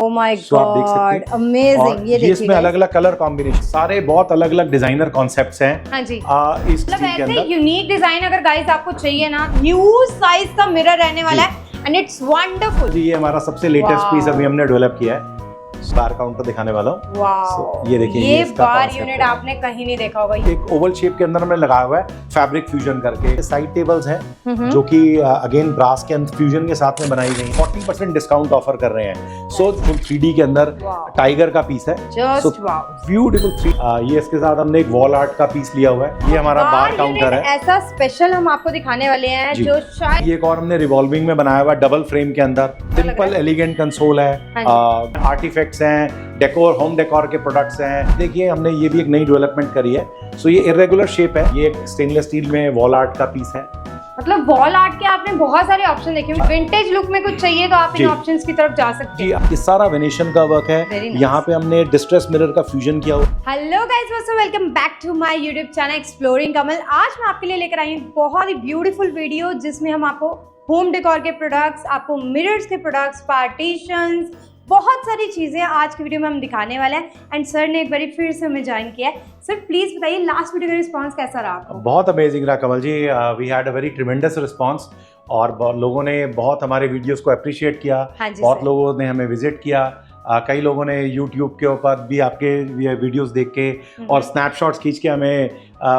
Oh my So आप देख सकते गॉड, हैं। अमेजिंग। ये देखिए इसमें अलग अलग कलर कॉम्बिनेशन, सारे बहुत अलग अलग डिजाइनर कॉन्सेप्ट्स हैं। हाँ जी, इस मतलब चीज के ऐसे अंदर यूनिक डिजाइन अगर गाइस आपको चाहिए ना, ह्यूज साइज का मिरर रहने वाला है एंड इट्स वंडरफुल। जी, ये हमारा सबसे लेटेस्ट पीस अभी हमने डेवलप किया है। बार काउंटर दिखाने वाला हूँ। वाओ, ये देखिए, ये इसका बार concept यूनिट है। आपने कहीं नहीं देखा होगा। एक ओवल शेप के अंदर हमने लगाया हुआ है फैब्रिक फ्यूजन करके। साइड टेबल्स हैं जो कि अगेन ब्रास के अंदर फ्यूजन के साथ में बनाई गई हैं। 40% डिस्काउंट ऑफर कर रहे हैं। सो 3D के अंदर टाइगर का पीस है, जस्ट वाओ, ब्यूटीफुल। ये इसके साथ हमने एक वॉल आर्ट का पीस लिया हुआ है। ये हमारा बार काउंटर है। ऐसा स्पेशल हम आपको दिखाने वाले हैं जो शायद ये एक और हमने रिवॉल्विंग में बनाया हुआ है डबल फ्रेम के अंदर। सिंपल एलिगेंट कंसोल है, आर्टिफैक्ट्स हैं, डेकोर होम डेकोर के प्रोडक्ट्स हैं। देखिए हमने ये भी एक नई डेवलपमेंट करी है। सो ये इरेगुलर शेप है। ये एक स्टेनलेस स्टील में वॉल आर्ट का पीस है। मतलब वॉल आर्ट के आपने बहुत सारे ऑप्शन देखे होंगे। विंटेज लुक में कुछ चाहिए तो आप इन ऑप्शंस की तरफ जा सकते हैं। जी, ये सारा वेनेशन का वर्क है। यहाँ पे हमने डिस्ट्रेस मिरर का फ्यूजन किया हुआ। Hello guys, welcome back to my YouTube channel exploring Kamal. आज मैं आपके लिए लेकर आई हूँ बहुत ही ब्यूटीफुल वीडियो जिसमें हम आपको होम डेकोर के प्रोडक्ट्स, आपको मिरर्स के प्रोडक्ट्स, पार्टीशंस, बहुत सारी चीज़ें आज की वीडियो में हम दिखाने वाले हैं। एंड सर ने एक बार फिर से हमें ज्वाइन किया है। सर प्लीज़ बताइए लास्ट वीडियो का रिस्पांस कैसा रहा आपको? बहुत अमेजिंग रहा Kamal ji. We had a very tremendous response और लोगों ने बहुत हमारे वीडियोस को अप्रिशिएट किया। बहुत लोगों ने हमें विजिट किया। कई लोगों ने YouTube के ऊपर भी आपके वीडियोस देख के और स्नैपशॉट्स खींच के हमें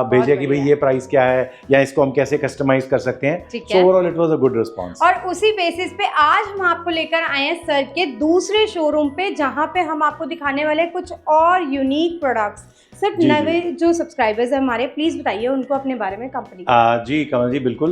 भेजे कि भाई ये प्राइस क्या है या इसको हम कैसे कस्टमाइज कर सकते हैं। So overall it was a good response. और उसी बेसिस पे आज हम आपको लेकर आए हैं सर के दूसरे शोरूम पे, जहां पे हम आपको दिखाने वाले कुछ और यूनिक प्रोडक्ट्स। सर नए जो सब्सक्राइबर्स हैं हमारे, प्लीज बताइए उनको अपने बारे में, कंपनी। जी कमल जी, बिल्कुल।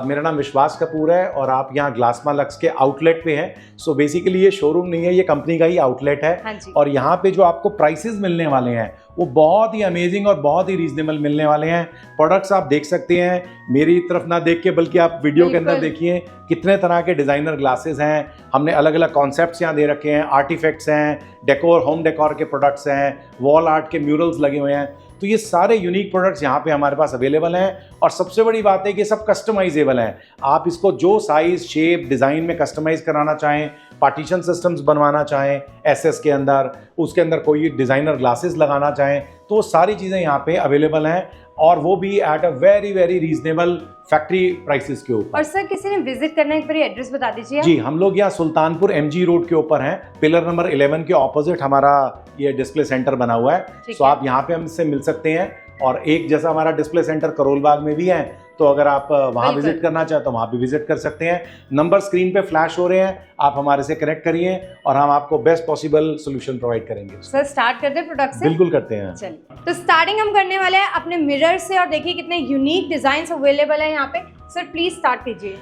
मेरा नाम विश्वास कपूर है और आप यहाँ ग्लासमा लक्स के आउटलेट पे हैं। सो बेसिकली ये शोरूम नहीं है, ये कंपनी का ही आउटलेट है। और यहाँ पे जो आपको प्राइसेस मिलने वाले हैं वो बहुत ही अमेजिंग और बहुत ही रीजनेबल मिलने वाले हैं। प्रोडक्ट्स आप देख सकते हैं, मेरी तरफ ना देख के बल्कि आप वीडियो के अंदर देखिए कितने तरह के डिजाइनर ग्लासेस हैं। हमने अलग अलग कॉन्सेप्ट्स यहाँ दे रखे हैं, आर्टिफैक्ट्स हैं, डेकोर होम डेकोर के प्रोडक्ट्स हैं, वॉल आर्ट के म्यूरल्स लगे हुए हैं। तो ये सारे यूनिक प्रोडक्ट्स यहाँ पे हमारे पास अवेलेबल हैं। और सबसे बड़ी बात है कि सब कस्टमाइजेबल हैं। आप इसको जो साइज, शेप, डिज़ाइन में कस्टमाइज कराना चाहें, पार्टीशन सिस्टम्स बनवाना चाहें एसएस के अंदर, उसके अंदर कोई डिज़ाइनर ग्लासेस लगाना चाहें, तो सारी चीज़ें यहाँ पे अवेलेबल हैं और वो भी at a very very reasonable factory prices के ऊपर। और सर किसी ने विजिट करना है, एक बार एड्रेस बता दीजिए। जी, हम लोग यहाँ सुल्तानपुर MG रोड के ऊपर हैं, पिलर नंबर 11 के ऑपोजिट हमारा ये डिस्प्ले सेंटर बना हुआ है। तो आप यहाँ पे हमसे मिल सकते हैं। और एक जैसा हमारा डिस्प्ले सेंटर करोल बाग में भी है, तो अगर आप वहाँ विजिट करना चाहें तो वहाँ भी विजिट कर सकते हैं। नंबर स्क्रीन पे फ्लैश हो रहे हैं, आप हमारे से कनेक्ट करिए और हम आपको बेस्ट पॉसिबल सोल्यूशन प्रोवाइड करेंगे। सर स्टार्ट करते हैं प्रोडक्ट से? बिल्कुल करते हैं। चलिए, तो स्टार्टिंग हम करने वाले हैं अपने मिरर से। और देखिए कितने यूनिक डिजाइन अवेलेबल है यहाँ पे। सर प्लीज स्टार्ट कीजिए।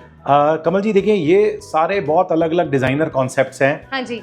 कमल जी देखिए, ये सारे बहुत अलग अलग डिजाइनर कॉन्सेप्ट्स हैं। हाँ जी।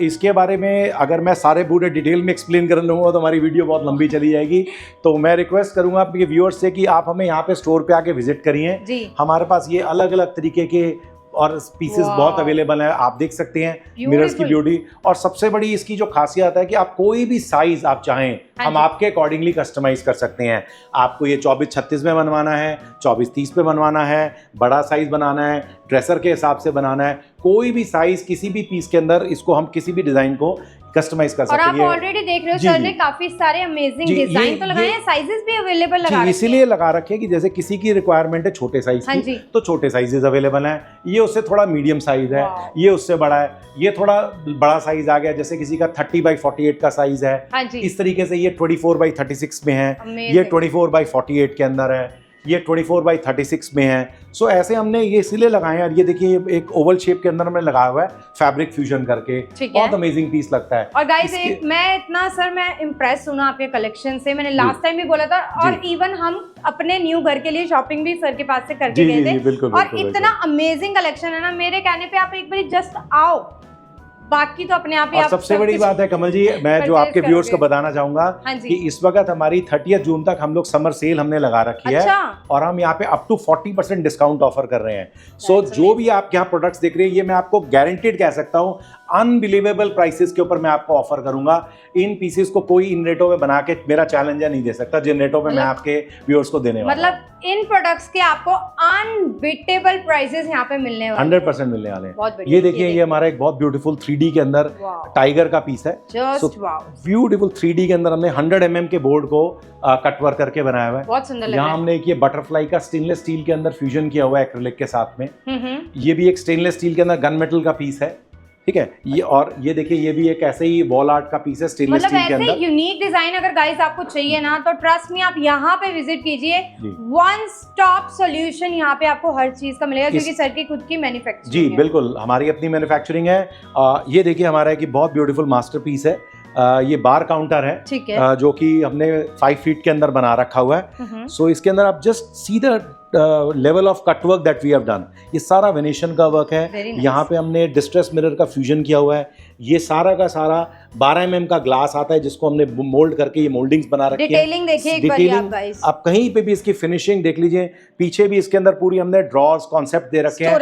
इसके बारे में अगर मैं सारे पूरे डिटेल में एक्सप्लेन कर लूँगा तो हमारी वीडियो बहुत लंबी चली जाएगी। तो मैं रिक्वेस्ट करूँगा आपके व्यूअर्स से कि आप हमें यहाँ पे स्टोर पे आके विजिट करिए। हमारे पास ये अलग अलग तरीके के और पीसेस बहुत अवेलेबल है, आप देख सकते हैं मिरर्स की ब्यूटी। और सबसे बड़ी इसकी जो खासियत है कि आप कोई भी साइज आप चाहें हम आपके अकॉर्डिंगली कस्टमाइज कर सकते हैं। आपको ये 24-36 में बनवाना है, 24-30 पे बनवाना है, बड़ा साइज बनाना है, ड्रेसर के हिसाब से बनाना है, कोई भी साइज किसी भी पीस के अंदर इसको हम किसी भी डिजाइन को कस्टमाइज कर सकते हैं। और आप ऑलरेडी देख रहे हो सर ने काफी सारे अमेजिंग डिजाइन तो लगाए हैं, साइजेस भी अवेलेबल लगा रखे हैं। इसीलिए लगा रखे हैं कि जैसे किसी की रिक्वायरमेंट है छोटे साइज की, तो छोटे साइजेस अवेलेबल हैं। ये उससे थोड़ा मीडियम साइज है, ये उससे बड़ा है, ये थोड़ा बड़ा साइज आ गया, जैसे किसी का 30x48 का साइज है। इस तरीके से ये 24x36 में है, ये 24x48 के अंदर है, ये 24x36 में है। सो ऐसे हमने ये इसीलिए लगाए हैं। और ये देखिए एक ओवल शेप के अंदर हमने लगाया हुआ है फैब्रिक फ्यूजन करके, बहुत अमेजिंग पीस लगता है। और गाइस मैं इम्प्रेस हूं आपके कलेक्शन से। मैंने लास्ट टाइम भी बोला था और इवन हम अपने न्यू घर के लिए शॉपिंग भी सर के पास से करके गए थे। और इतना अमेजिंग कलेक्शन है ना, मेरे कहने पे आप एक बार जस्ट आओ, बाकी तो अपने आप ही। और सबसे बड़ी बात है कमल जी, मैं जो आपके व्यूअर्स को बताना चाहूंगा कि इस वक्त हमारी 30 जून तक हम लोग समर सेल हमने लगा रखी है। और हम यहाँ पे अप टू 40% डिस्काउंट ऑफर कर रहे हैं। सो जो भी आप यहाँ प्रोडक्ट्स देख रहे हैं, ये मैं आपको गारंटेड कह सकता हूँ अनबिलीवेबल प्राइसेस के ऊपर मैं आपको ऑफर करूंगा। इन पीसेस को कोई इन रेटों में बना के मेरा चैलेंजर नहीं दे सकता जिन रेटों में मैं आपके व्यूअर्स को देने वाला हूं। मतलब इन प्रोडक्ट्स के आपको अनबीटेबल प्राइसेस यहाँ पे मिलने वाले 100% मिलने वाले हैं। ये देखिए, ये हमारा एक बहुत ब्यूटीफुल 3D के अंदर टाइगर का पीस है। जस्ट वाओ, ब्यूटीफुल 3D के अंदर हमने 100 mm के बोर्ड को कट वर्क करके बनाया हुआ है। बहुत सुंदर लग रहा है। यहाँ हमने एक ये बटरफ्लाई का स्टेनलेस स्टील के अंदर फ्यूजन किया हुआ है एक्रिलिक के साथ में। ये भी एक स्टेनलेस स्टील के अंदर गन मेटल का पीस है, ठीक है। ये और ये देखिए, ये भी एक ऐसे ही वॉल आर्ट का पीस है स्टेनलेस स्टील के अंदर। मतलब ऐसे यूनिक डिजाइन अगर गाइस आपको चाहिए ना, तो ट्रस्ट मी आप यहाँ पे विजिट कीजिए। वन स्टॉप सॉल्यूशन यहाँ पे आपको हर चीज का मिलेगा, क्योंकि सर की खुद की मैन्युफैक्चरिंग जी बिल्कुल, हमारी अपनी मैन्युफैक्चरिंग है। ये देखिए हमारा एक बहुत ब्यूटीफुल मास्टरपीस है। ये बार काउंटर है, ठीक है, जो कि हमने 5 फीट के अंदर बना रखा हुआ है। सो इसके अंदर आप just see the level of cut work that we have done. ये सारा वेनेशियन का वर्क है। यहाँ पे हमने डिस्ट्रेस मिरर का फ्यूजन किया हुआ है। ये सारा का सारा 12 mm का ग्लास आता है, जिसको हमने मोल्ड करके ये मोल्डिंग्स बना रखी है। डिटेलिंग देखिए एक बार आप गाइस, आप कहीं पे भी इसकी फिनिशिंग देख लीजिए। पीछे भी इसके अंदर पूरी हमने ड्रॉर्स कॉन्सेप्ट दे रखे हैं,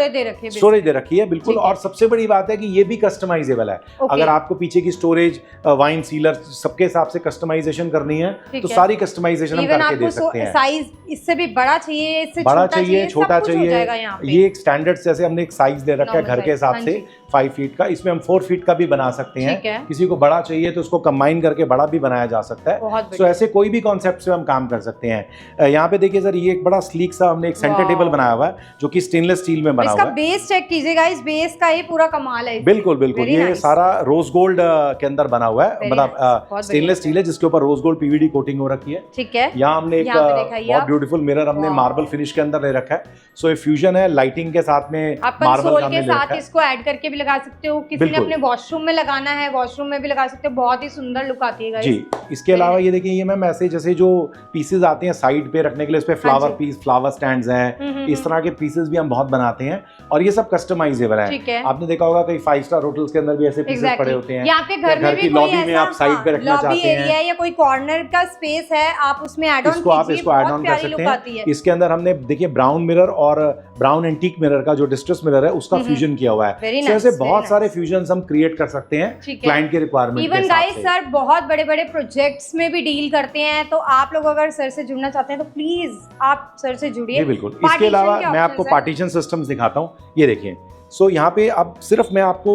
स्टोरेज दे रखी है बिल्कुल। और सबसे बड़ी बात है कि ये भी कस्टमाइजेबल है। अगर आपको पीछे की स्टोरेज, वाइन सीलर सबके हिसाब से कस्टमाइजेशन करनी है तो सारी कस्टमाइजेशन हम करके दे सकते हैं। साइज इससे भी बड़ा चाहिए, इससे बड़ा चाहिए, छोटा चाहिए, ये एक स्टैंडर्ड जैसे हमने एक साइज दे रखा है घर के हिसाब से 5 फीट का। इसमें हम 4 फीट का भी बना सकते हैं। किसी को बड़ा चाहिए तो उसको कंबाइन करके बड़ा भी बनाया जा सकता है। तो ऐसे कोई भी कॉन्सेप्ट से हम काम कर सकते हैं। यहाँ पे देखिए सर, ये एक बड़ा स्लीक सा हमने एक सेंटर टेबल बनाया हुआ है, जो कि स्टेनलेस स्टील में बना हुआ है। बेस चेक कीजिएगा, इस बेस का ही पूरा कमाल है। बिल्कुल बिल्कुल, ये सारा रोज गोल्ड के अंदर बना हुआ है, मतलब स्टेनलेस स्टील है जिसके ऊपर रोज गोल्ड पीवीडी कोटिंग हो रखी है। ठीक है, यहाँ हमने एक बहुत ब्यूटीफुल मिरर हमने मार्बल फिनिश के अंदर ले रखा है। सो ये फ्यूजन है लाइटिंग के साथ में, मार्बल के साथ इसको ऐड करके भी लगा सकते हो। किसी ने अपने वॉशरूम में लगाना है, वॉशरूम में भी लगा सकते हो। बहुत ही सुंदर लुक आती है गाइस जी। इसके अलावा ये देखिए, ये मैम ऐसे जैसे जो पीसेस आते हैं साइड पे रखने के लिए, इस पे फ्लावर पीस, फ्लावर स्टैंड्स हैं, इस तरह के पीसेस भी हम बहुत बनाते हैं। और ये सब कस्टमाइजेबल है। आपने देखा होगा कई 5 स्टार होटल्स के अंदर भी ऐसे पीसेस पड़े होते हैं। आपके घर की लॉबी में आप साइड पे रखना चाहते हैं, या कोई कॉर्नर का स्पेस है, आप उसमें ऐड ऑन कीजिए, आप इसको ऐड ऑन कर सकते हैं। इसके अंदर हमने देखिए ब्राउन मिरर और ब्राउन एंटीक मिरर का जो डिस्ट्रेस मिरर है उसका फ्यूजन किया हुआ है। ऐसे बहुत सारे फ्यूजन्स हम क्रिएट कर सकते हैं क्लाइंट के रिक्वायरमेंट के हिसाब से। इवन गाइस सर बहुत बड़े बड़े प्रोजेक्ट्स में भी डील करते हैं, तो आप लोग अगर सर से जुड़ना चाहते हैं तो प्लीज आप सर से जुड़िए। बिल्कुल। इसके अलावा मैं आपको पार्टीशन सिस्टम्स दिखाता हूँ। ये देखिए, सो यहाँ पे अब सिर्फ मैं आपको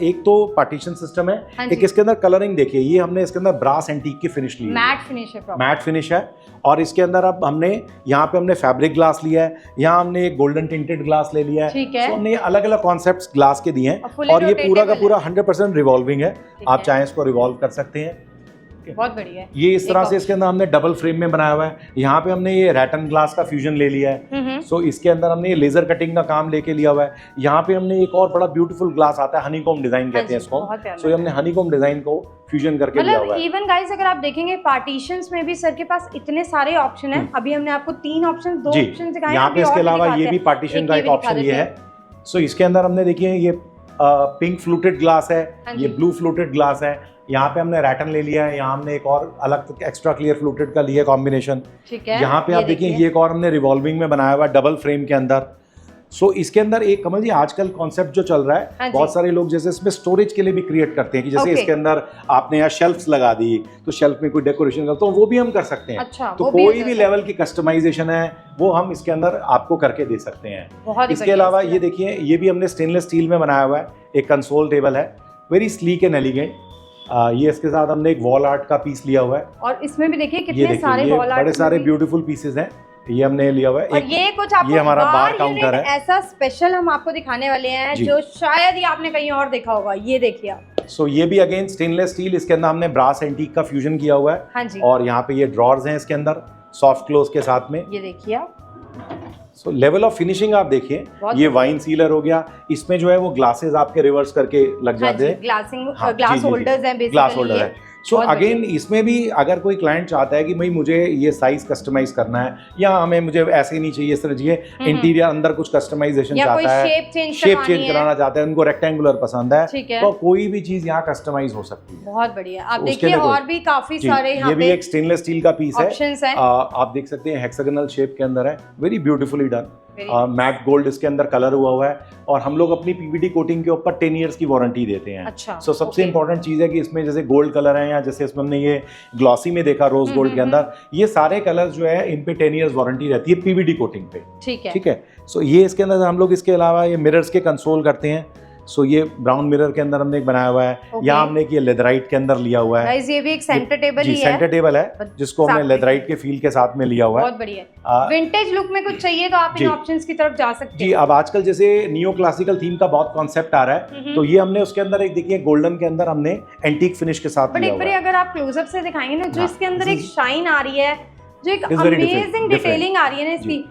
एक तो पार्टीशन सिस्टम है, एक इसके अंदर कलरिंग देखिए। ये हमने इसके अंदर ब्रास एंटीक की फिनिश ली है, मैट फिनिश है। और इसके अंदर अब हमने यहाँ पे हमने फैब्रिक ग्लास लिया है, यहाँ हमने एक गोल्डन टिंटेड ग्लास ले लिया है। तो हमने अलग अलग कॉन्सेप्ट्स ग्लास के दिए हैं। और ये पूरा का पूरा 100% रिवॉल्विंग है। आप चाहें इसको रिवॉल्व कर सकते हैं। बहुत बढ़िया है। ये इस तरह से इसके अंदर हमने डबल फ्रेम में बनाया हुआ है। यहाँ पे हमने ये रैटन ग्लास का फ्यूजन ले लिया है। सो इसके अंदर हमने ये लेजर कटिंग का काम लेके लिया हुआ है। यहाँ पे हमने एक और बड़ा ब्यूटीफुल ग्लास आता है, हनीकॉम डिजाइन कहते हैं इसको। सो हमने हनीकॉम डिजाइन को फ्यूजन करके लिया हुआ है। इवन गाइस अगर आप देखेंगे पार्टीशंस में भी सर के पास इतने सारे ऑप्शन हैं। अभी हमने आपको 3 ऑप्शन, 2 ऑप्शन दिखाए हैं। यहाँ पे इसके अलावा ये भी पार्टीशन का एक ऑप्शन ये है। सो इसके अंदर हमने देखिए ये पिंक फ्लूटेड ग्लास है, ये ब्लू फ्लूटेड ग्लास है। यहाँ पे हमने रैटन ले लिया है, यहाँ हमने एक और अलग एक्स्ट्रा क्लियर फ्लूटेड का लिया कॉम्बिनेशन। यहाँ पे आप देखिए ये एक और हमने रिवॉल्विंग में बनाया हुआ है डबल फ्रेम के अंदर। सो इसके अंदर एक कमल जी आजकल कॉन्सेप्ट जो चल रहा है, बहुत सारे लोग जैसे इसमें स्टोरेज के लिए भी क्रिएट करते हैं कि जैसे इसके अंदर आपने यहाँ शेल्फ्स लगा दी तो शेल्फ में कोई डेकोरेशन करते हो, वो भी हम कर सकते हैं। तो कोई भी लेवल की कस्टमाइजेशन है वो हम इसके अंदर आपको करके दे सकते हैं। इसके अलावा ये देखिए, ये भी हमने स्टेनलेस स्टील में बनाया हुआ है, एक कंसोल टेबल है, वेरी स्लीक एंड एलिगेंट। ये इसके साथ हमने एक वॉल आर्ट का पीस लिया हुआ है। और इसमें भी देखिए कितने सारे वॉल आर्ट, बड़े सारे ब्यूटीफुल पीसेस हैं। ये हमने लिया हुआ है। और ये कुछ आपको ये हमारा बार काउंटर है, ऐसा स्पेशल हम आपको दिखाने वाले हैं जो शायद ही आपने कहीं और देखा होगा। ये देखिए आप। सो ये भी अगेन स्टेनलेस स्टील, इसके अंदर हमने ब्रास एंटीक का फ्यूजन किया हुआ है। और यहाँ पे ये ड्रॉर्स हैं इसके अंदर सॉफ्ट क्लोज के साथ में। ये देखिए आप। सो लेवल ऑफ फिनिशिंग आप देखिए, ये वाइन सीलर हो गया, इसमें जो है वो ग्लासेस आपके रिवर्स करके लग जाते हैं। ग्लास होल्डर्स हैं, ग्लास होल्डर है। सो अगेन इसमें भी अगर कोई क्लाइंट चाहता है कि भाई मुझे ये साइज कस्टमाइज करना है, या हमें मुझे ऐसे नहीं चाहिए, इस तरह चाहिए, इंटीरियर अंदर कुछ कस्टमाइजेशन चाहता है, शेप चेंज कराना चाहता है, उनको रेक्टेंगुलर पसंद है, तो कोई भी चीज यहाँ कस्टमाइज हो सकती है। बहुत बढ़िया। आप देखिए और भी काफी सारे यहाँ ये भी एक स्टेनलेस स्टील का पीस है, आप देख सकते हैं हेक्सागोनल शेप के अंदर है, very beautifully done. Matt gold इसके अंदर कलर हुआ है और हम लोग अपनी पीवीडी कोटिंग के ऊपर 10 इयर्स की वारंटी देते हैं। अच्छा, सो सबसे इंपॉर्टेंट चीज़ है कि इसमें जैसे गोल्ड कलर है या जैसे इसमें हमने ये ग्लॉसी में देखा रोज गोल्ड के अंदर, ये सारे कलर जो है इन पे 10 इयर्स वारंटी रहती है पीवीडी कोटिंग पे। ठीक है। सो ये इसके अंदर हम लोग इसके अलावा ये मिरर्स के कंसोल करते हैं। सो ये ब्राउन मिरर के अंदर हमने एक बनाया हुआ है। यहाँ हमने ये लेदराइट के अंदर लिया हुआ है। ये भी एक सेंटर टेबल ही है। सेंटर टेबल है जिसको हमने लेदराइट के फील के साथ में लिया हुआ है। बहुत बढ़िया। विंटेज लुक में कुछ चाहिए तो आप इन ऑप्शंस की तरफ जा सकते हैं। जी, अब आजकल जैसे नियो क्लासिकल थीम का बहुत कॉन्सेप्ट आ रहा है, तो ये हमने उसके अंदर एक देखिए गोल्डन के अंदर हमने एंटीक फिनिश के साथ लिया हुआ है। अगर आप क्लोजअप से दिखाएंगे ना, जो इसके अंदर एक शाइन आ रही है, जो एक अमेजिंग डिटेलिंग आ रही है ना इसकी,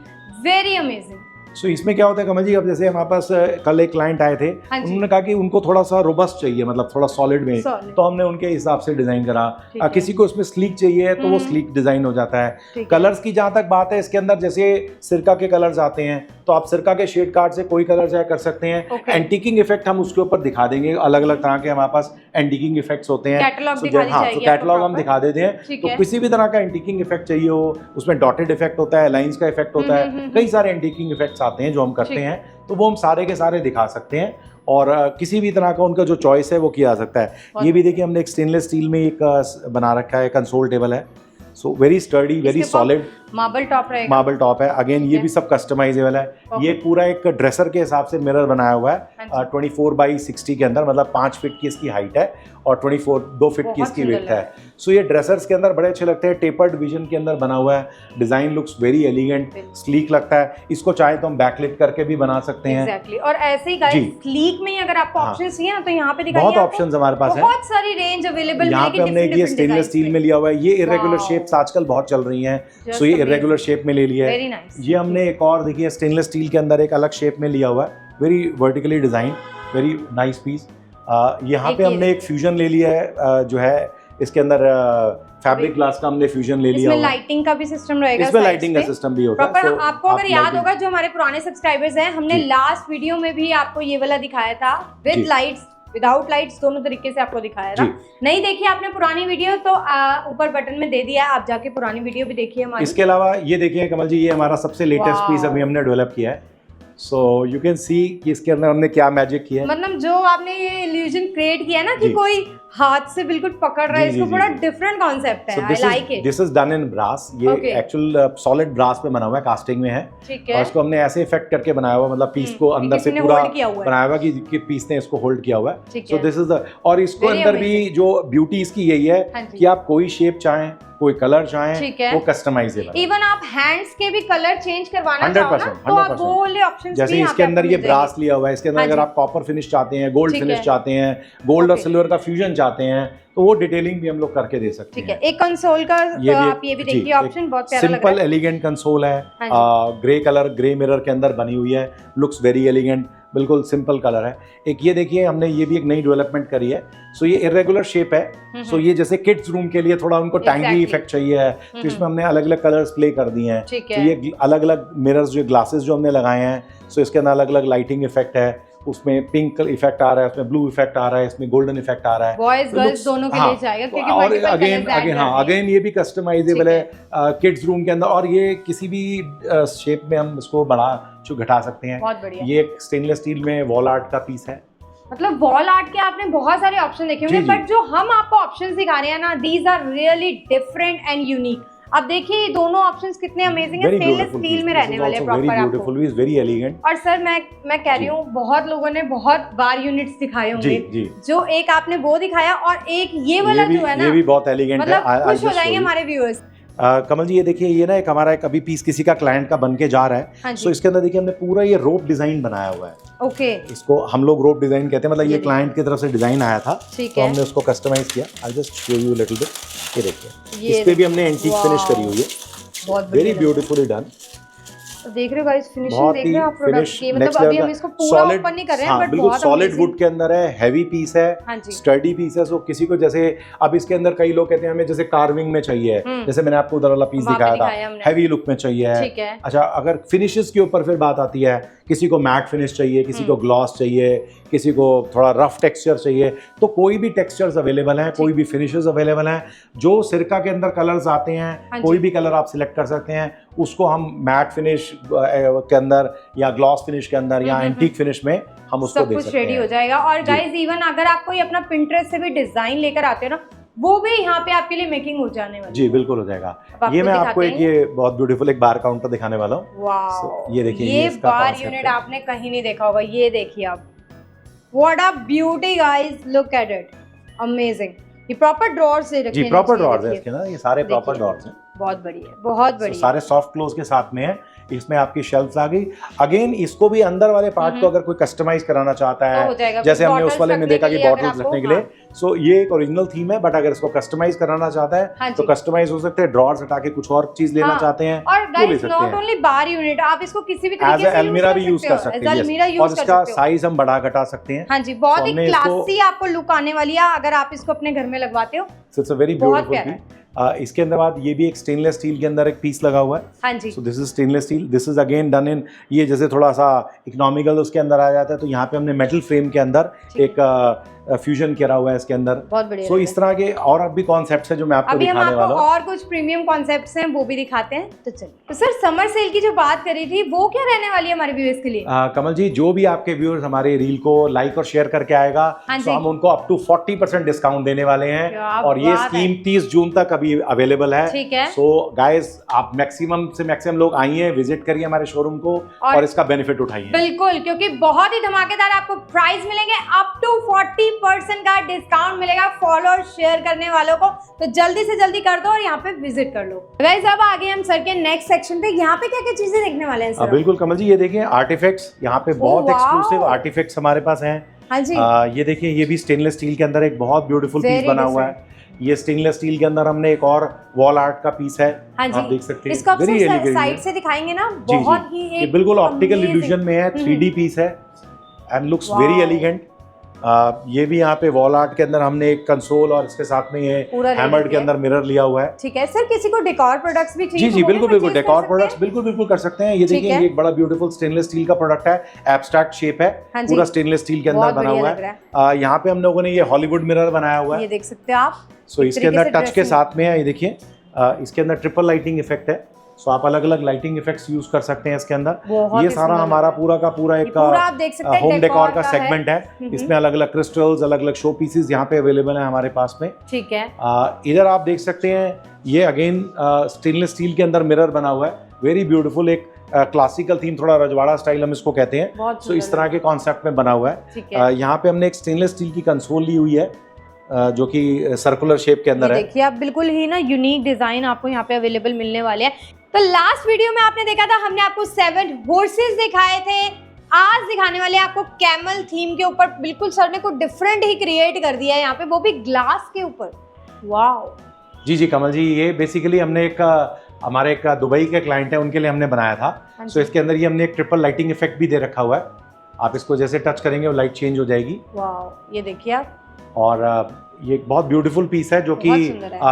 वेरी अमेजिंग। सो इसमें क्या होता है कमल जी, अब जैसे हमारे पास कल एक क्लाइंट आए थे, उन्होंने कहा कि उनको थोड़ा सा रोबस्ट चाहिए, मतलब थोड़ा सॉलिड में, तो हमने उनके हिसाब से डिजाइन करा। किसी को इसमें स्लीक चाहिए तो वो स्लीक डिजाइन हो जाता है। कलर्स की जहाँ तक बात है, इसके अंदर जैसे सिरका के कलर्स आते हैं तो आप सिरका के शेड कार्ड से कोई कलर चाहे कर सकते हैं। एंटीकिंग इफेक्ट हम उसके ऊपर दिखा देंगे, अलग अलग तरह के हमारे पास एंटीकिंग इफेक्ट्स होते हैं। तो कैटलॉग हम दिखा देते हैं। तो किसी भी तरह का एंटीकिंग इफेक्ट चाहिए हो, उसमें डॉटेड इफेक्ट होता है, लाइंस का इफेक्ट होता है, कई सारे एंटीकिंग इफेक्ट्स आते हैं जो हम करते हैं, तो वो हम सारे के सारे दिखा सकते हैं और किसी भी तरह का उनका जो चॉइस है वो किया जा सकता है। ये भी देखिए हमने एक स्टेनलेस स्टील में एक बना रखा है, कंसोल टेबल है। So very sturdy, very solid, marble top रहेगा। मार्बल टॉप है। अगेन ये भी सब कस्टमाइजेबल है। ये पूरा एक ड्रेसर के हिसाब से मिरर बनाया हुआ है 24x60 के अंदर, मतलब 5 फीट की इसकी हाइट है और 2 फीट की इसकी विड्थ है। सो ये ड्रेसर्स के अंदर बड़े अच्छे लगते हैं, टेपर्ड विजन के अंदर बना हुआ है। Design looks very elegant, sleek लगता है। इसको चाहे तो हम बैकलिट करके भी बना सकते हैं। एग्जैक्टली। और ऐसे ही गाइस, स्लीक में अगर आपको ऑप्शन चाहिए ना तो यहाँ पे दिखाइए, बहुत ऑप्शंस हमारे पास है, बहुत सारी रेंज अवेलेबल है। यहाँ पे हमने ये स्टेनलेस स्टील में लिया हुआ है। ये इरेगुलर शेप्स आजकल बहुत चल रही हैं, सो ये इरेगुलर शेप में ले लिया है। ये हमने एक और देखिए स्टेनलेस स्टील के अंदर एक अलग शेप में लिया हुआ है, very vertically design, very nice piece. यहाँ पे हमने एक फ्यूजन ले लिया है, जो है इसके अंदर फैब्रिक ग्लास का हमने फ्यूजन ले लिया। इसमें लाइटिंग का भी सिस्टम रहेगा, इसमें लाइटिंग का सिस्टम भी होता है। आपको अगर याद होगा, जो हमारे पुराने सब्सक्राइबर्स हैं, हमने लास्ट वीडियो में भी आपको ये वाला दिखाया था, विद लाइट्स विदाउट लाइट्स, दोनों तरीके से आपको दिखाया था। नहीं देखी आपने पुरानी वीडियो तो ऊपर बटन में दे दिया, आप जाके पुरानी वीडियो भी देखिए हमारी। इसके अलावा ये देखिए कमल जी, ये हमारा सबसे लेटेस्ट पीस अभी हमने डेवलप किया है। सो यू कैन सी कि इसके अंदर हमने क्या मैजिक किया है। मतलब जो आपने ये इल्यूजन क्रिएट किया है ना कि कोई हाथ से बिल्कुल पकड़ रहा है, इसको बड़ा डिफरेंट कॉन्सेप्ट है। I like it. This is done in brass. ये एक्चुअल सॉलिड ब्रास पे बना हुआ है, कास्टिंग में है। और इसको हमने ऐसे इफेक्ट करके बनाया हुआ, मतलब पीस को अंदर से पूरा बनाया हुआ कि पीस ने इसको होल्ड किया हुआ है। सो दिस इज द, और इसको अंदर भी जो ब्यूटी इसकी यही है कि आप कोई शेप चाहें, कोई कलर चाहें, वो कस्टमाइजेबल। इवन आप हैंड्स के भी कलर चेंज करवाना चाहो ना तो आप वो वाले ऑप्शंस जैसे इसके अंदर ये ब्रास लिया हुआ है, इसके अंदर अगर आप कॉपर फिनिश चाहते हैं, गोल्ड फिनिश चाहते हैं, गोल्ड और सिल्वर का फ्यूजन चाहते हैं, तो वो डिटेलिंग भी हम लोग करके दे सकते हैं। ठीक है। एक कंसोल का आप ये भी देखिए ऑप्शन, बहुत प्यारा लग रहा है। सिंपल एलिगेंट कंसोल है, ग्रे कलर, ग्रे मिरर के अंदर बनी हुई है, लुक्स वेरी एलिगेंट, बिल्कुल सिंपल कलर है। एक ये देखिए हमने ये भी एक नई डेवलपमेंट करी है। सो ये इरेगुलर शेप है। सो ये जैसे किड्स रूम के लिए थोड़ा उनको टैंगी इफेक्ट चाहिए है, तो इसमें हमने अलग अलग कलर्स प्ले कर दिए हैं। तो ये अलग अलग मिरर्स, जो ग्लासेस जो हमने लगाए हैं, सो इसके अंदर अलग अलग लाइटिंग इफेक्ट है, उसमें पिंक इफेक्ट आ रहा है, उसमें ब्लू इफेक्ट आ रहा है, इसमें गोल्डन इफेक्ट आ रहा है। बॉयज गर्ल्स दोनों के लिए जाएगा, क्योंकि और अगेन ये भी कस्टमाइजेबल है किड्स रूम के अंदर, और ये किसी भी शेप में हम इसको बढ़ा घटा सकते हैं। बहुत बढ़िया। ये एक स्टेनलेस स्टील में वॉल आर्ट का पीस है। मतलब वॉल आर्ट के आपने बहुत सारे ऑप्शन देखे होंगे, बट जो हम आपको ऑप्शंस दिखा रहे हैं ना, these are really different and unique. अब देखिए ये दोनों ऑप्शंस कितने अमेजिंग है, स्टेनलेस स्टील में रहने वाले प्रॉपर आपको, वेरी एलिगेंट। और सर मैं कह रही हूँ, बहुत लोगों ने बहुत बार यूनिट्स दिखाए होंगे, जो एक आपने वो दिखाया और एक ये वाला जो है ना, ये भी बहुत एलिगेंट है। मतलब खुश हो जाएंगे हमारे व्यूअर्स। कमल जी ये देखिए, ये ना एक हमारा एक अभी पीस किसी का क्लाइंट का बन के जा रहा है। सो इसके अंदर देखिए हमने पूरा ये रोप डिजाइन बनाया हुआ है। ओके। इसको हम लोग रोप डिजाइन कहते हैं, मतलब ये क्लाइंट की तरफ से डिजाइन आया था, तो हमने उसको कस्टमाइज किया। I just show you little bit. ये देखिए, इस पे भी हमने एंटीक फिनिश करी हुई है, वेरी ब्यूटीफुली डन। देख रहे हो गाइस, फिनिशिंग देख रहे हो आप प्रोडक्ट की, मतलब अभी हम इसको पूरा ओपन नहीं कर रहे हैं, बट बिल्कुल सॉलिड वुड के अंदर है, हैवी पीस है, स्टडी पीस है। सो किसी को जैसे अब इसके अंदर कई लोग कहते हैं हमें जैसे कार्विंग में चाहिए, जैसे मैंने आपको उधर वाला पीस दिखाया था, हैवी लुक में चाहिए है। अच्छा, अगर फिनिशेस के ऊपर फिर बात आती है किसी को मैट फिनिश चाहिए, किसी को ग्लॉस चाहिए, किसी को थोड़ा रफ टेक्सचर चाहिए, तो कोई भी टेक्सचर्स अवेलेबल हैं, कोई भी फिनिशेस अवेलेबल हैं। जो सिरका के अंदर कलर्स आते हैं, कोई भी कलर आप सिलेक्ट कर सकते हैं, उसको हम मैट फिनिश के अंदर या ग्लॉस फिनिश के अंदर या एंटीक फिनिश में हम उसको दे सकते हैं। सब कुछ रेडी हो जाएगा। और गाइस इवन अगर आप कोई अपना पिंटरेस्ट से भी डिजाइन लेकर आते हो ना, वो भी यहाँ पे आपके लिए मेकिंग हो जाने वाली है। जी बिल्कुल हो जाएगा। ये मैं आपको एक ये बहुत ब्यूटीफुल एक बार काउंटर दिखाने वाला हूँ। वाओ, ये देखिए, ये बार यूनिट आपने कहीं नहीं देखा होगा। ये देखिए आप, what a beauty guys, look at it, amazing. ये प्रॉपर ड्रॉर्स से रखे हैं। जी प्रॉपर ड्रॉर्स है इसके ना, ये सारे प्रॉपर ड्रॉर्स हैं। बहुत बढ़िया, बहुत बढ़िया। सारे सॉफ्ट क्लोज के साथ में है। इसमें आपकी शेल्फ्स आ गई। अगेन इसको भी अंदर वाले पार्ट को अगर कोई कस्टमाइज कराना चाहता है, जैसे हमने उस वाले में देखा कि बॉटल्स रखने के लिए, सो ये एक ओरिजिनल थीम है, बट अगर इसको कस्टमाइज कराना चाहता है तो कस्टमाइज हो सकते हैं। ड्रॉर्स हटा के कुछ और चीज लेना चाहते हैं और guys not only bar unit, आप इसको किसी भी तरीके से अलमीरा भी यूज कर सकते हैं और इसका साइज हम बढ़ा घटा सकते हैं। हाँ जी, बहुत ही क्लासी आपको लुक आने वाली है अगर आप इसको अपने घर में लगवाते हो। It's a very beautiful. इसके अंदर बाद ये भी एक स्टेनलेस स्टील के अंदर एक पीस लगा हुआ है। हाँ जी। So this is stainless steel, this is again done in, ये जैसे थोड़ा सा इकोनॉमिकल उसके अंदर आ जाता है, तो यहाँ पे हमने मेटल फ्रेम के अंदर एक फ्यूजन करा हुआ है इसके अंदर। बहुत बढ़िया। सो इस तरह के और भी कॉन्सेप्ट्स हैं जो मैं आपको दिखाने वाला हूँ। और कुछ प्रीमियम कॉन्सेप्ट्स हैं वो भी दिखाते हैं, तो चलिए। तो सर समर सेल की जो बात करी थी वो क्या रहने वाली है हमारे व्यूअर्स के लिए? कमल जी, जो भी आपके व्यूअर्स हमारे रील को लाइक और शेयर करके आएगा, तो हम उनको अप टू 40% डिस्काउंट देने वाले हैं। और ये स्कीम 30 जून तक अभी अवेलेबल है। ठीक है। सो गाइस, आप मैक्सिमम से मैक्सिमम लोग आइए, विजिट करिए हमारे शोरूम को और इसका बेनिफिट उठाइए। बिल्कुल, क्योंकि बहुत ही धमाकेदार आपको प्राइस मिलेंगे, अप टू 40% का डिस्काउंट मिलेगा फॉलो और शेयर करने वालों को। तो जल्दी से जल्दी कर दो और यहाँ पे विजिट कर लो। गाइस अब आगे हम सर के नेक्स्ट सेक्शन पे, यहाँ पे क्या क्या चीजें देखने वाले हैं सर? बिल्कुल कमल जी, ये देखिए आर्टिफैक्ट्स, यहाँ पे बहुत एक्सक्लूसिव आर्टिफैक्ट्स हमारे पास हैं। हाँ जी। ये देखिए, ये भी स्टेनलेस स्टील के अंदर एक बहुत ब्यूटीफुल पीस बना हुआ है। ये स्टेनलेस स्टील के अंदर हमने एक और वॉल आर्ट का पीस है। हाँ जी। आप देख सकते हैं, इसको आप साइड से दिखाएंगे ना, बहुत ही ये बिल्कुल ऑप्टिकल इल्यूजन में है, 3D पीस है एंड लुक्स वेरी एलिगेंट। ये भी यहाँ पे वॉल आर्ट के अंदर हमने एक कंसोल और इसके साथ में ये हैमर्ड के अंदर मिरर लिया हुआ है। ठीक है सर, किसी को डेकोर प्रोडक्ट्स भी चाहिए? जी बिल्कुल बिल्कुल, डेकोर प्रोडक्ट्स बिल्कुल कर सकते हैं। ये देखिए, ये एक बड़ा ब्यूटीफुल स्टेनलेस स्टील का प्रोडक्ट है, एब्स्ट्रैक्ट शेप है, पूरा स्टेनलेस स्टील के अंदर बना हुआ है। यहाँ पे हम लोगों ने ये हॉलीवुड मिरर बनाया हुआ है, ये देख सकते हैं आप। सो इसके अंदर टच के साथ में है, ये देखिए, इसके अंदर ट्रिपल लाइटिंग इफेक्ट है। सो आप अलग अलग लाइटिंग इफेक्ट्स यूज कर सकते हैं इसके अंदर। ये सारा हमारा पूरा का पूरा एक होम डेकोर का सेगमेंट है। इसमें अलग अलग क्रिस्टल्स, अलग अलग शो पीसेस यहाँ पे अवेलेबल है हमारे पास में। ठीक है। इधर आप देख सकते हैं, ये अगेन स्टेनलेस स्टील के अंदर मिरर बना हुआ है, वेरी ब्यूटीफुल, एक क्लासिकल थीम, थोड़ा रजवाड़ा स्टाइल हम इसको कहते हैं। सो इस तरह के कॉन्सेप्ट में बना हुआ है। यहाँ पे हमने एक स्टेनलेस स्टील की कंसोल ली हुई है जो कि सर्कुलर शेप के अंदर है। देखिए आप, बिल्कुल ही ना यूनिक डिजाइन आपको यहाँ पे अवेलेबल मिलने वाले हैं। तो लास्ट वीडियो में आपने देखा था, हमने आपको 7 हॉर्सेस दिखाए थे। आज दिखाने वाले आपको कैमल थीम के ऊपर, बिल्कुल सर ने कुछ डिफरेंट ही क्रिएट कर दिया है यहाँ पे, वो भी ग्लास के ऊपर। वाओ। जी कमल जी, ये बेसिकली हमने एक हमारे एक दुबई के क्लाइंट है, उनके लिए हमने बनाया था। सो इसके अंदर ये हमने एक ट्रिपल लाइटिंग इफेक्ट भी दे रखा हुआ है। आप इसको जैसे टच करेंगे वो लाइट चेंज हो जाएगी। वाओ, ये देखिए आप। और ये एक बहुत ब्यूटीफुल पीस है जो कि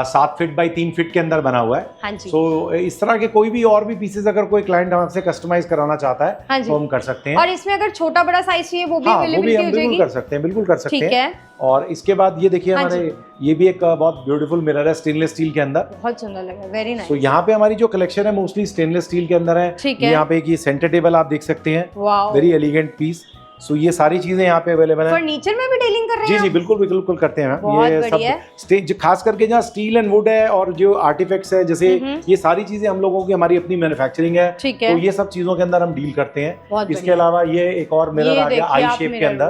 7 फीट बाई 3 फीट के अंदर बना हुआ है। हाँ जी। सो इस तरह के कोई भी और भी पीसेस अगर कोई क्लाइंट हमसे कस्टमाइज कराना चाहता है, हाँ तो हम कर सकते हैं। और इसमें अगर छोटा बड़ा साइज चाहिए वो भी अवेलेबिलिटी हो जाएगी। बिल्कुल कर सकते हैं, बिल्कुल कर सकते हैं। ठीक है। और इसके बाद ये देखिए, हमारे ये भी एक बहुत ब्यूटीफुल मिरर है स्टेनलेस स्टील के अंदर, बहुत सुंदर लगा, वेरी नाइस। तो यहाँ पे हमारी जो कलेक्शन है मोस्टली स्टेनलेस स्टील के अंदर है। यहाँ पे एक सेंटर टेबल आप देख सकते हैं, वेरी एलिगेंट पीस। सो ये सारी चीजें यहाँ पे अवेलेबल है। फर्नीचर में भी डीलिंग कर रहे हैं? जी बिल्कुल करते हैं। ये सब स्टेज, खास करके जहाँ स्टील एंड वुड है और जो आर्टिफैक्ट्स है, जैसे ये सारी चीजें हम लोगों की, हमारी अपनी मैन्युफैक्चरिंग है, तो ये सब चीजों के अंदर हम डील करते हैं। इसके अलावा ये एक और मिरर आ गया आई शेप के अंदर,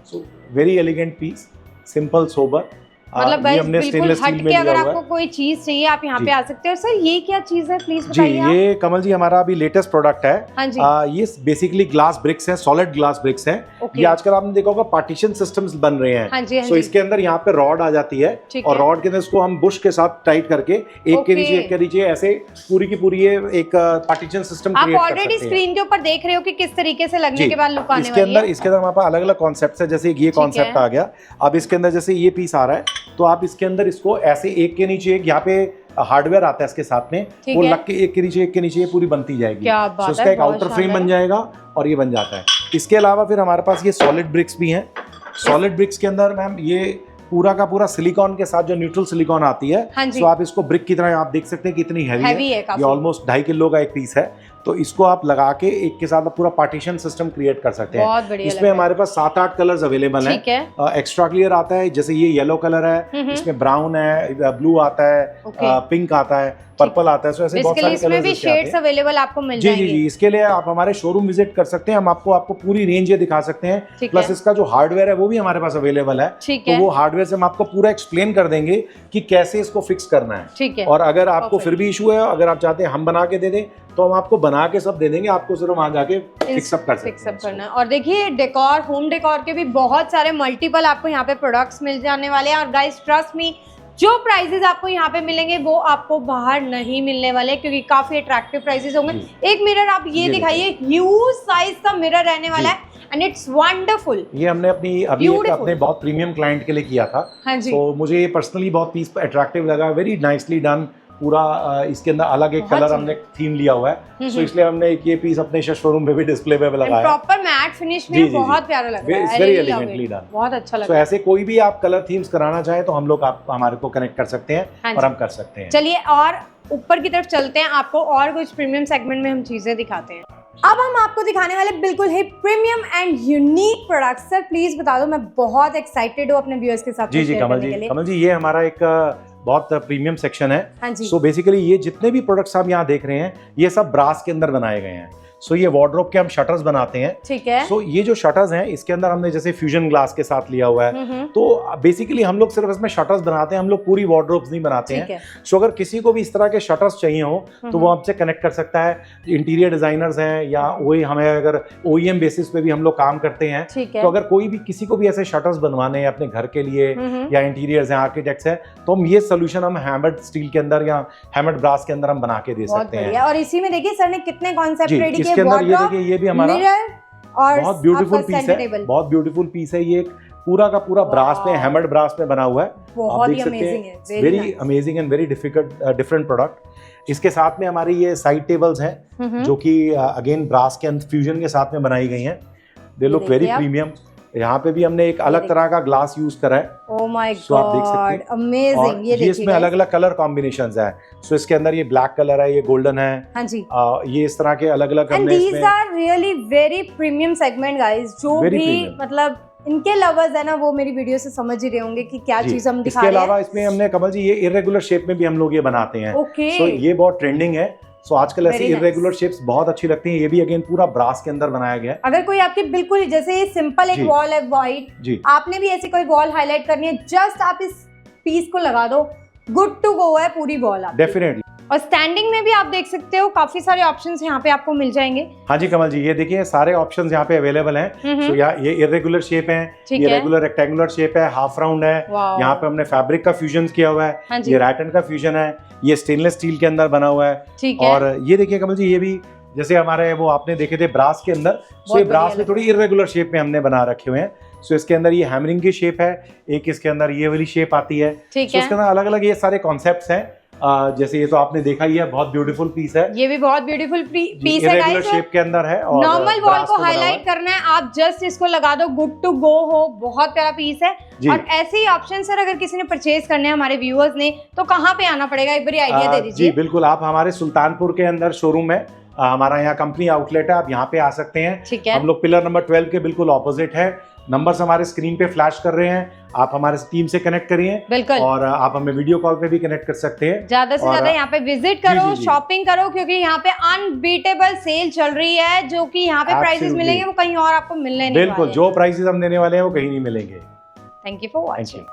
so very elegant piece, simple sober. मतलब बिल्कुल हट के अगर आपको कोई चीज चाहिए आप यहाँ पे आ सकते हैं। सर ये क्या चीज है, प्लीज बताइए। जी, ये कमल जी हमारा अभी लेटेस्ट प्रोडक्ट है। हाँ जी। ये बेसिकली ग्लास ब्रिक्स है, सॉलिड ग्लास ब्रिक्स है। ये आजकल आपने देखा होगा पार्टीशन सिस्टम्स बन रहे हैं। हाँ जी, सो इसके अंदर यहाँ पे रॉड आ जाती है और रॉड के अंदर इसको हम बुश के साथ टाइट करके एक के नीचे ऐसे पूरी की पूरी एक पार्टीशन सिस्टम क्रिएट कर सकते हैं। ऑलरेडी स्क्रीन के ऊपर देख रहे हो कि किस तरीके से लगने के बाद लुक आने वाली है। इसके अंदर हमारे पास अलग अलग कॉन्सेप्ट है, जैसे ये कॉन्सेप्ट आ गया। अब इसके अंदर जैसे ये पीस आ रहा है, तो आप इसके अंदर इसको ऐसे एक के नीचे एक यहाँ पे हार्डवेयर आता है इसके साथ में, वो लग के एक के नीचे ये पूरी बनती जाएगी। क्या बात है, उसका एक आउटर फ्रेम बन जाएगा और ये बन जाता है। इसके अलावा फिर हमारे पास ये सॉलिड ब्रिक्स भी हैं। सॉलिड ब्रिक्स के अंदर मैम ये पूरा का पूरा सिलिकॉन के साथ जो न्यूट्रल सिलिकॉन आती है, तो आप इसको ब्रिक की तरह आप देख सकते हैं कितनी हैवी है। ये ऑलमोस्ट 2.5 किलो का एक पीस है। तो इसको आप लगा के एक के साथ पूरा पार्टीशन सिस्टम क्रिएट कर सकते हैं। इसमें हमारे पास 7-8 कलर्स अवेलेबल हैं। एक्स्ट्रा क्लियर आता है, जैसे ये येलो कलर है, इसमें ब्राउन है, ब्लू आता है, पिंक आता है, पर्पल आता है। ऐसे बहुत सारे इसमें भी शेड्स अवेलेबल आपको मिल जाएंगे। जी, इसके लिए आप हमारे शोरूम विजिट कर सकते हैं। हम आपको पूरी रेंज ये दिखा सकते हैं। प्लस इसका जो हार्डवेयर है वो भी हमारे पास अवेलेबल है। तो वो हार्डवेयर से हम आपको पूरा एक्सप्लेन कर देंगे कि कैसे इसको फिक्स करना है। और अगर आपको फिर भी इशू है, अगर आप चाहते हैं हम बना के दे दें, तो हम आपको बना के सब दे देंगे। आपको सिर्फ वहां जाके फिक्सअप कर सकते हैं। करना है। और देखिए डेकोर, होम डेकोर के भी बहुत सारे मल्टीपल आपको यहाँ पे प्रोडक्ट्स मिल जाने वाले हैं। और गाइस ट्रस्ट मी, जो प्राइसेस आपको यहाँ पे मिलेंगे वो आपको बाहर नहीं मिलने वाले, क्योंकि काफी अट्रैक्टिव प्राइसेस होंगे। एक मिरर आप ये दिखाइए, ह्यूज साइज का मिरर रहने वाला है एंड इट्स वंडरफुल। ये हमने अपने बहुत प्रीमियम क्लाइंट के लिए किया था। तो मुझे पर्सनली बहुत पीस अट्रैक्टिव लगा, वेरी नाइसली डन। पूरा इसके अंदर अलग एक कलर हमने थीम लिया हुआ है, सो इसलिए हमने ये पीस अपने शोरूम पे भी डिस्प्ले पे लगाया। प्रॉपर मैट फिनिश में बहुत प्यारा लग रहा है, वेरी एलिगेंटली डन, बहुत अच्छा लग रहा है। ऐसे कोई भी आप कलर थीम्स कराना चाहें तो हम लोग आप हमारे को कनेक्ट कर सकते हैं और हम कर सकते हैं। चलिए और ऊपर की तरफ चलते हैं, आपको और कुछ प्रीमियम सेगमेंट में हम चीजें दिखाते हैं। अब हम आपको दिखाने वाले बिल्कुल ही premium and unique products. Sir please बता दो, मैं बहुत एक्साइटेड हूँ अपने व्यूअर्स के साथ। जी कमल जी, ये हमारा एक बहुत प्रीमियम सेक्शन है। सो बेसिकली ये जितने भी प्रोडक्ट्स आप यहाँ देख रहे हैं, ये सब ब्रास के अंदर बनाए गए हैं। सो ये वार्डरोब के हम शटर्स बनाते हैं। ठीक है। सो ये जो शटर्स हैं, इसके अंदर हमने जैसे फ्यूजन ग्लास के साथ लिया हुआ है। तो बेसिकली हम लोग सिर्फ इसमें शटर्स बनाते हैं, हम लोग पूरी वार्डरोब्स नहीं बनाते हैं। सो अगर किसी को भी इस तरह के शटर्स चाहिए हो तो वो हमसे कनेक्ट कर सकता है। इंटीरियर डिजाइनर्स हैं या वही हमें अगर OEM बेसिस पे भी हम लोग काम करते हैं, तो अगर कोई भी किसी को भी ऐसे शटर्स बनवाने हैं अपने घर के लिए या इंटीरियर्स हैं, आर्किटेक्ट्स हैं, तो हम ये सोल्यूशन हम हैमर्ड स्टील के अंदर या हैमर्ड ब्रास के अंदर हम बना के दे सकते हैं। और इसी में देखिए सर ने कितने कॉन्सेप्ट रेडी इसके अंदर ये देखिए, ये भी हमारा बहुत ब्यूटीफुल पीस है। बहुत ब्यूटीफुल पीस है ये, पूरा का पूरा ब्रास पे, हैमर्ड ब्रास पे बना हुआ है। बहुत ही अमेजिंग है, very amazing and very different product. इसके साथ में हमारी ये साइड टेबल्स हैं जो कि अगेन ब्रास के फ्यूजन के साथ में बनाई गई हैं। They look very premium. यहाँ पे भी हमने एक अलग तरह का ग्लास यूज करा है। Oh my God, amazing. ये देखिए इसमें अलग अलग कलर कॉम्बिनेशंस हैं। सो इसके अंदर ये ब्लैक कलर है, ये गोल्डन है। हाँ जी। ये इस तरह के अलग अलग हमने इसमें। These are really very premium segment guys। जो भी मतलब इनके लवर्स है ना, वो मेरी वीडियो से समझ ही रहे होंगे कि क्या चीज हम दिखा रहे हैं। इसके अलावा इसमें हमने कमल जी ये इरेगुलर शेप में भी हम लोग ये बनाते हैं। सो ये बहुत ट्रेंडिंग है। सो आजकल ऐसी इरेगुलर शेप्स बहुत अच्छी लगती हैं। ये भी अगेन पूरा ब्रास के अंदर बनाया गया है। अगर कोई आपकी बिल्कुल जैसे ये सिंपल एक वॉल है व्हाइट, आपने भी ऐसी कोई वॉल हाईलाइट करनी है, जस्ट आप इस पीस को लगा दो, गुड टू गो है पूरी वॉल आपकी। डेफिनेटली। और स्टैंडिंग में भी आप देख सकते हो, काफी सारे ऑप्शंस यहाँ पे आपको मिल जाएंगे। हाँ जी कमल जी, ये देखिए सारे ऑप्शंस यहाँ पे अवेलेबल हैं। तो ये इरेगुलर शेप है, ये रेगुलर रेक्टेंगुलर शेप है, हाफ राउंड है। यहाँ पे हमने फैब्रिक का फ्यूजन किया हुआ है। ये रैटन का फ्यूजन है, ये स्टेनलेस स्टील के अंदर बना हुआ है। और ये देखिए कमल जी, ये भी जैसे हमारे वो आपने देखे थे ब्रास के अंदर, सो ये ब्रास में थोड़ी इरेगुलर शेप में हमने बना रखे हुए हैं। सो इसके अंदर ये हैमरिंग की शेप है, एक इसके अंदर ये वाली शेप आती है। सो इसके अंदर अलग अलग ये सारे कॉन्सेप्ट्स हैं। जैसे ये तो आपने देखा ही है, बहुत ब्यूटीफुल पीस है। ये भी बहुत ब्यूटीफुल पीस है गाइस। शेप के अंदर है और नॉर्मल वॉल को हाईलाइट करना है, आप जस्ट इसको लगा दो, गुड टू गो हो। बहुत प्यारा पीस है। और ऐसे ही ऑप्शन सर अगर किसी ने परचेज करने हैं हमारे व्यूअर्स ने, तो कहाँ पे आना पड़ेगा, एक बार आइडिया दे दीजिए। जी बिल्कुल, आप हमारे सुल्तानपुर के अंदर शोरूम है, हमारा यहाँ कंपनी आउटलेट है, आप यहाँ पे आ सकते हैं। ठीक है। हम लोग पिलर नंबर 12 के बिल्कुल ऑपोजिट है। नंबर्स हमारे स्क्रीन पे फ्लैश कर रहे हैं, आप हमारे टीम से कनेक्ट करिए। बिल्कुल। और आप हमें वीडियो कॉल पे भी कनेक्ट कर सकते हैं। ज्यादा से ज्यादा यहाँ पे विजिट करो, शॉपिंग करो, क्योंकि यहाँ पे अनबीटेबल सेल चल रही है। जो कि यहाँ पे प्राइसेस मिलेंगे वो कहीं और आपको मिलने नहीं वाले। बिल्कुल, जो प्राइसेस हम देने वाले हैं वो कहीं नहीं मिलेंगे। Thank you for watching.